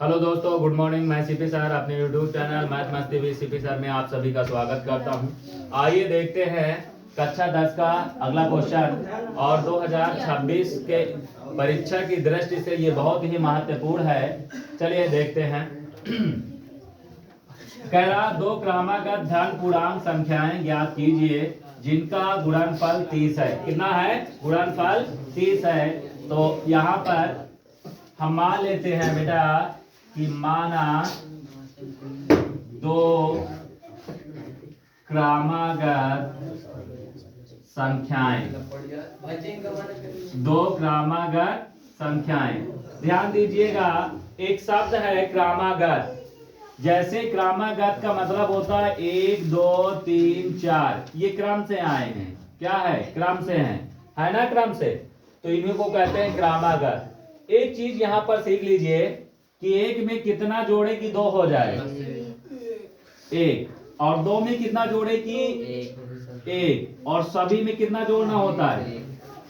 Hello दोस्तों, good morning. मैं CP sir अपने यूट्यूब चैनल मैथ मस्ती विद सीपी सर में आप सभी का स्वागत करता हूं। आइए देखते हैं कक्षा 10 का अगला क्वेश्चन। और 2026 के परीक्षा की दृष्टि से ये बहुत ही महत्वपूर्ण है। चलिए देखते हैं। कह रहा दो क्रमागत धन पूर्णांक संख्याएं ज्ञात कीजिए जिनका गुणनफल 30 है। कितना है? गुणनफल 30 है। तो यहाँ पर हम मान लेते हैं बेटा कि माना दो क्रमागत संख्याएं, दो क्रमागत संख्याएं। ध्यान दीजिएगा, एक शब्द है क्रमागत। जैसे क्रमागत का मतलब होता है 1 2 3 4, ये क्रम से आए हैं। क्या है? क्रम से हैं, है ना? क्रम से, तो इन्हीं को कहते हैं क्रमागत। एक चीज यहां पर सीख लीजिए कि एक में कितना जोड़े कि दो हो जाए, एक, और दो में कितना जोड़े कि एक, और सभी में कितना जोड़ना होता है।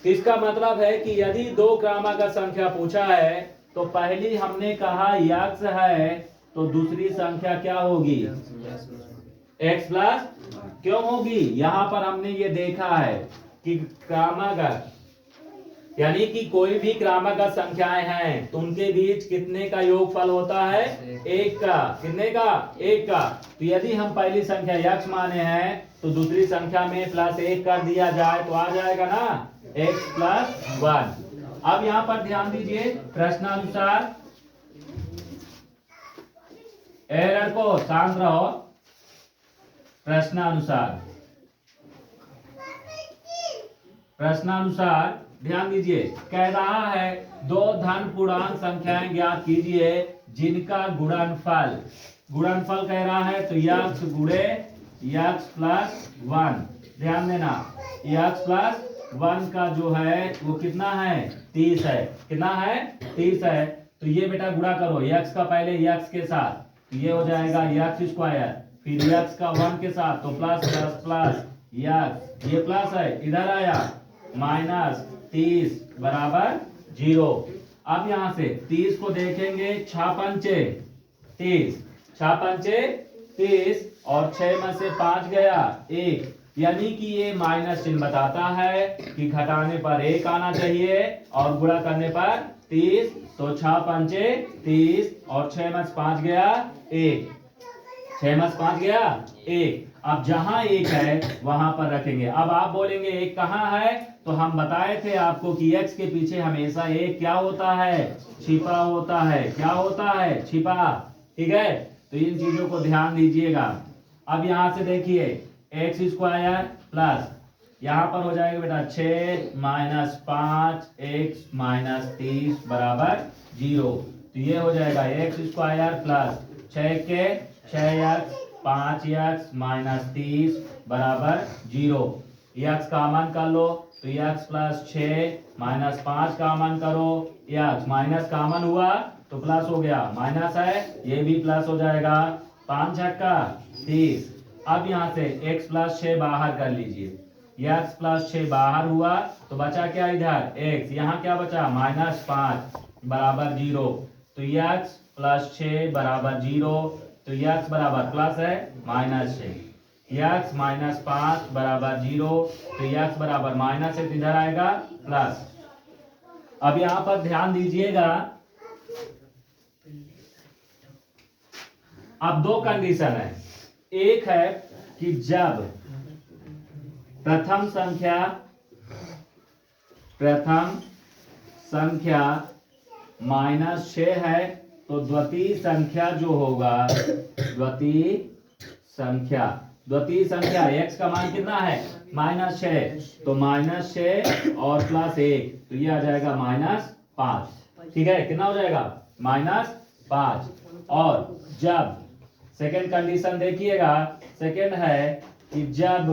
इसका मतलब है कि यदि दो क्रमागत संख्या पूछा है तो पहली हमने कहा x है, तो दूसरी संख्या क्या होगी? x plus. क्यों होगी? यहां पर हमने ये देखा है कि क्रमागत यानी कि कोई भी क्रमागत संख्याएं हैं तो उनके बीच कितने का योगफल होता है? एक का। कितने का? एक का। तो यदि हम पहली संख्या x माने हैं तो दूसरी संख्या में प्लस 1 कर दिया जाए तो आ जाएगा ना x प्लस 1। अब यहां पर ध्यान दीजिए, प्रश्नानुसार लड़को शांत रहो। प्रश्नानुसार ध्यान दीजिए, कह रहा है दो धन पूर्णांक संख्याएं ज्ञात कीजिए जिनका गुणनफल कह रहा है तो x गुणे x प्लस 1। ध्यान देना, x प्लस 1 का जो है वो कितना है? 30 है। कितना है? 30 है। तो ये बेटा गुणा करो x का पहले x के साथ, तो ये हो जाएगा x स्क्वायर, फिर x का 1 के साथ, तो प्लस प्लस प्लस x, ये प्लस है, इधर आया माइनस 30 बराबर 0। अब यहां से 30 को देखेंगे, 6 पंचे 30, 6 पंचे 30, और 6 में से 5 गया 1, यानी कि ये माइनस चिन्ह बताता है कि घटाने पर 1 आना चाहिए और गुणा करने पर 30। तो 6 पंचे 30 और 6 में से 5 गया 1, 6 में से 5 गया 1। अब जहां 1 है वहां पर रखेंगे। अब आप बोलेंगे 1 कहां है? तो हम बताए थे आपको कि x के पीछे हमेशा 1 क्या होता है? छिपा होता है। क्या होता है? छिपा। ठीक है, तो इन चीजों को ध्यान दीजिएगा। अब यहां से देखिए x स्क्वायर प्लस, यहां पर हो जाएगा बेटा 6 माइनस 5 x माइनस 30 बराबर 0। तो ये हो जाएगा x स्क्वायर प्लस 6 के 6x 5x माइनस 30 बराबर 0। x का मान कर लो तो x प्लस 6 माइनस 5 का मान करो, x माइनस का मान हुआ तो प्लस हो गया, माइनस है ये भी प्लस हो जाएगा, 5 छक्का 30। अब यहां से x प्लस 6 बाहर कर लीजिए, x प्लस 6 बाहर हुआ तो बचा क्या इधर? x, यहाँ क्या बचा? माइनस 5 बराबर 0। तो x प्लस 6 बराबर 0, तो x बराबर प्लस है माइनस 6, x माइनस 5 बराबर 0, तो x बराबर माइनस है तो इधर आएगा प्लस। अब यहां पर ध्यान दीजिएगा, अब दो कंडीशन है। एक है कि जब प्रथम संख्या माइनस 6 है तो द्वितीय संख्या जो होगा, द्वितीय संख्या x का मान कितना है? माइनस 6, तो माइनस 6 और प्लस 1, तो ये आ जाएगा माइनस 5। ठीक है, कितना हो जाएगा? माइनस 5। और जब सेकेंड कंडीशन देखिएगा, सेकेंड है कि जब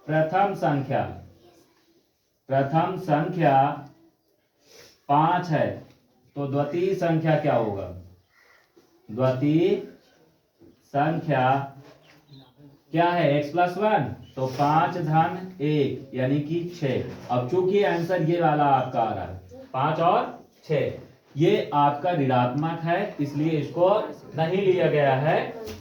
प्रथम संख्या 5 है तो द्वितीय संख्या क्या होगा? द्वितीय संख्या क्या है? x प्लस 1, तो 5 धन 1 यानी कि 6। अब चूंकि आंसर ये वाला आपका आ रहा है 5 और 6, ये आपका ऋणात्मक है, इसलिए इसको नहीं लिया गया है,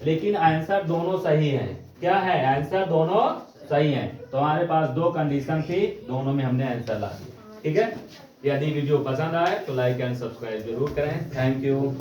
लेकिन आंसर दोनों सही है। क्या है? आंसर दोनों सही है। तो हमारे पास दो कंडीशन थी, दोनों में हमने आंसर ला दिया। ठीक है, यदि वीडियो पसंद आए तो लाइक एंड सब्सक्राइब जरूर करें। Thank you.